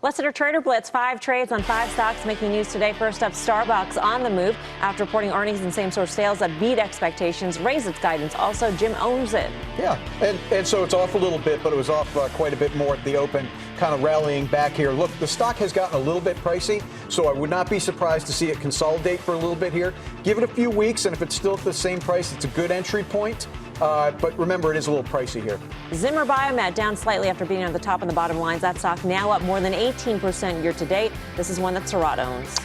Let's hit our Trader Blitz. 5 trades on 5 stocks making news today. First up, Starbucks on the move after reporting earnings and same-store sales that beat expectations, raised its guidance. Also, Jim owns it. Yeah, and so it's off a little bit, but it was off quite a bit more at the open, kind of rallying back here. Look, the stock has gotten a little bit pricey, so I would not be surprised to see it consolidate for a little bit here. Give it a few weeks, and if it's still at the same price, it's a good entry point. But remember, it is a little pricey here. Zimmer Biomet down slightly after being on the top and the bottom lines. That stock now up more than 18% year to date. This is one that Surratt owns.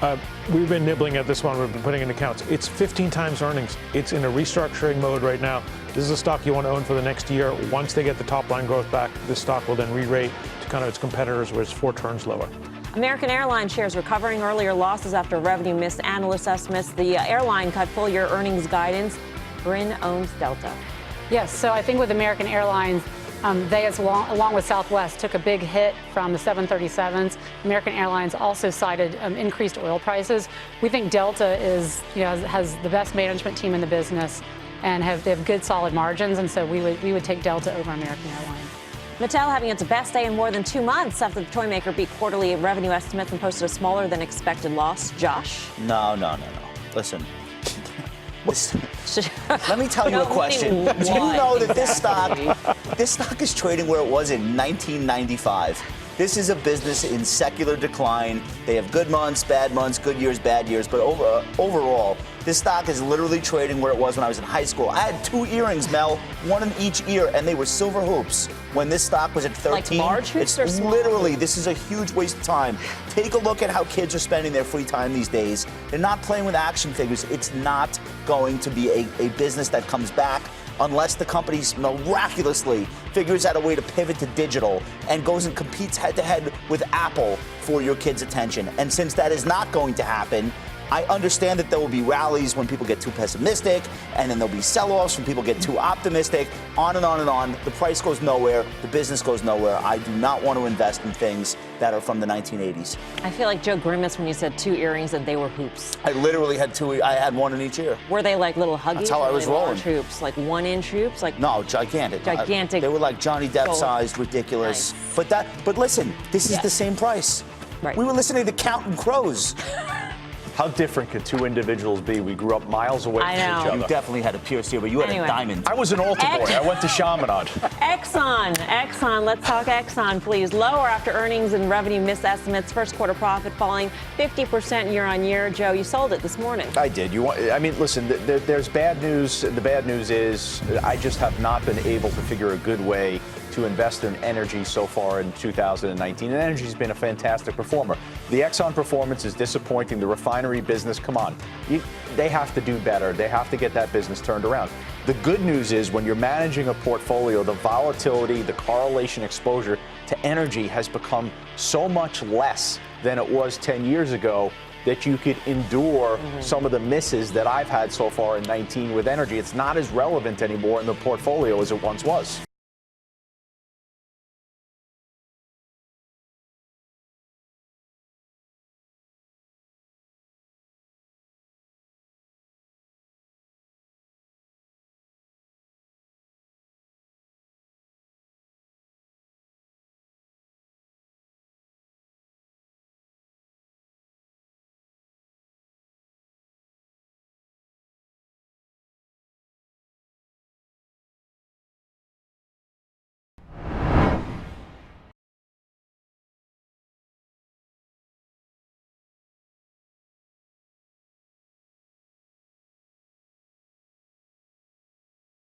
We've been nibbling at this one. We've been putting in accounts. It's 15 times earnings. It's in a restructuring mode right now. This is a stock you want to own for the next year. Once they get the top line growth back, this stock will then re-rate to kind of its competitors, where it's 4 turns lower. American Airlines shares recovering earlier losses after revenue missed analyst estimates. The airline cut full-year earnings guidance. Bryn owns Delta. Yes, so I think with American Airlines, they, along with Southwest, took a big hit from the 737s. American Airlines also cited increased oil prices. We think Delta has the best management team in the business and they have good, solid margins, and so we would take Delta over American Airlines. Mattel having its best day in more than 2 months after the toy maker beat quarterly revenue estimates and posted a smaller than expected loss. Josh? No. Listen. Let me tell you a question. Do you know that this stock is trading where it was in 1995? This is a business in secular decline. They have good months, good years, bad years. But overall, this stock is literally trading where it was when I was in high school. I had 2 earrings, Mel, one in each ear, and they were silver hoops. When this stock was at 13, like large hoops or small? Literally, this is a huge waste of time. Take a look at how kids are spending their free time these days. They're not playing with action figures. It's not going to be a business that comes back unless the company miraculously figures out a way to pivot to digital and goes and competes head-to-head with Apple for your kids' attention. And since that is not going to happen, I understand that there will be rallies when people get too pessimistic, and then there'll be sell-offs when people get too optimistic, on and on and on. The price goes nowhere. The business goes nowhere. I do not want to invest in things that are from the 1980s. I feel like Joe grimaced when you said 2 earrings and they were hoops. I literally had 2. I had 1 in each ear. Were they like little huggies? That's how I was rolling. rolling. Hoops, like 1-inch hoops? Like no, gigantic. Gigantic. They were like Johnny Depp-sized, ridiculous. Nice. But listen, this is the same price. Right. We were listening to Counting Crows. How different could 2 individuals be? We grew up miles away from each other. You definitely had a pierced ear, but you had a diamond. I was an altar boy. I went to Chaminade. Exxon. Let's talk Exxon, please. Lower after earnings and revenue missed estimates. First quarter profit falling 50% year on year. Joe, you sold it this morning. I did. Listen, there's bad news. The bad news is I just have not been able to figure a good way to invest in energy so far in 2019. And energy's been a fantastic performer. The Exxon performance is disappointing. The refinery business, come on. They have to do better. They have to get that business turned around. The good news is when you're managing a portfolio, the volatility, the correlation exposure to energy has become so much less than it was 10 years ago that you could endure some of the misses that I've had so far in 19 with energy. It's not as relevant anymore in the portfolio as it once was.